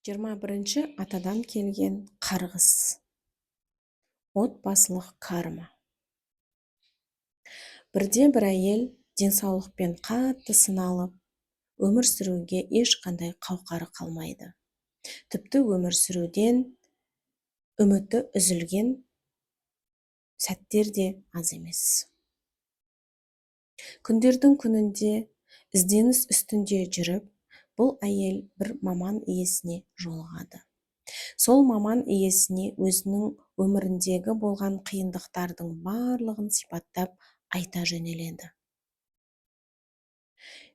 21 атадан келген қарғыс. Отбасылық карма. Бірде бір әйел денсаулықпен қатты сыналып, өмір сүруге ешқандай қауқары қалмайды. Тіпті өмір сүруден үміті үзілген сәттер де аз емес. Күндердің күнінде ізденіс үстінде жүріп, бұл әйел бір маман иесіне жолығады. Сол маман иесіне өзінің өміріндегі болған қиындықтардың барлығын сипаттап айта жөнеледі.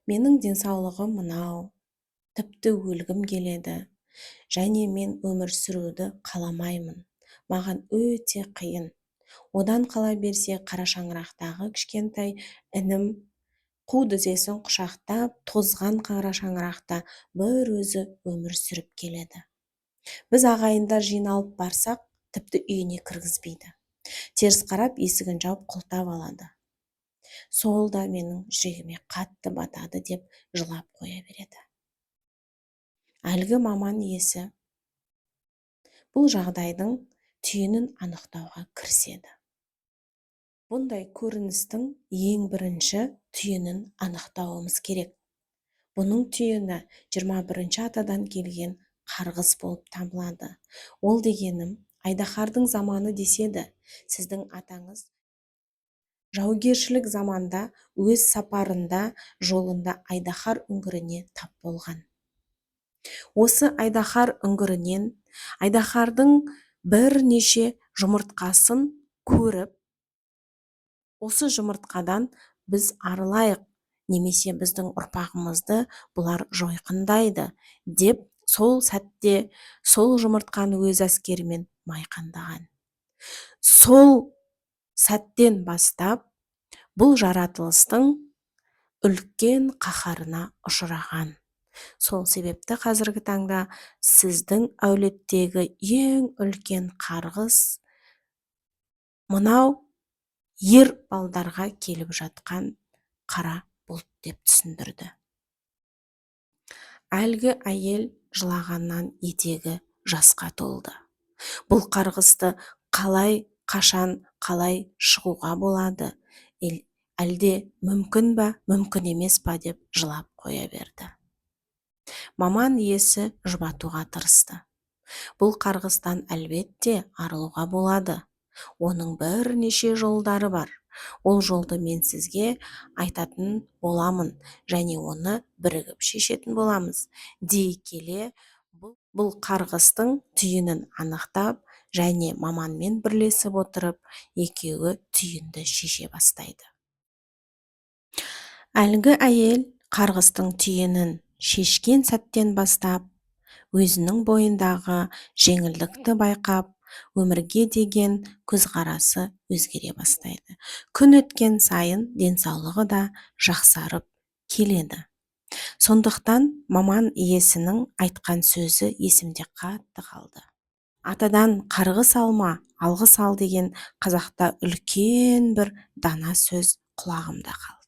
Менің денсаулығым мынау, тіпті өлгім келеді, және мен өмір сүруді қаламаймын. Маған өте қиын. Одан қала берсе, қара шаңырақтағы кішкентай інім қу тізесін құшақтап, тозған қара шаңырақта бір өзі өмір сүріп келеді. Біз ағайындар жиналып барсақ, тіпті үйіне кіргізбейді. Теріс қарап, есігін жауып құлтап алады. Сол да менің жүрегіме қатты батады деп жылап қоя береді. Әлгі маман иесі бұл жағдайдың түйінін анықтауға кіріседі. Бұндай көріністің ең бірінші түйінін анықтауымыз керек. Бұның түйіні 21 атадан келген қарғыс болып табылады. Ол дегенім, айдаһардың заманы деседі. Сіздің атаңыз жаугершілік заманда өз сапарында жолында айдаһар үңгіріне тап болған. Осы айдаһар үңгірінен айдаһардың бірнеше жұмыртқасын көріп, осы жұмыртқадан біз арылайық, немесе біздің ұрпағымызды бұлар жойқындайды деп, сол сәтте сол жұмыртқаны өз әскерімен майқандаған. Сол сәттен бастап бұл жаратылыстың үлкен қаһарына ұшыраған. Сол себепті қазіргі таңда сіздің әулеттегі ең үлкен қарғыс мынау ер балдарға келіп жатқан қара бұлт деп түсіндірді. Әлгі әйел жылағаннан етегі жасқа толды. Бұл қарғысты қалай, қашан, қалай шығуға болады? Әлде мүмкін ба, мүмкін емес па деп жылап қоя берді. Маман иесі жұбатуға тырысты. Бұл қарғыстан әлбетте арылуға болады. Оның бірнеше жолдары бар. Ол жолды мен сізге айтатын боламын, және оны бірігіп шешетін боламыз. Дей келе, бұл қарғыстың түйінін анықтап, және маманмен бірлесіп отырып, екеуі түйінді шеше бастайды. Әлгі әйел қарғыстың түйінін шешкен сәттен бастап, өзінің бойындағы жеңілдікті байқап, өмірге деген көзқарасы өзгере бастайды. Күн өткен сайын денсаулығы да жақсарып келеді. Сондықтан маман иесінің айтқан сөзі есімде қатты қалды. Атадан қарғыс алма, алғыс ал деген қазақта үлкен бір дана сөз құлағымда қалды.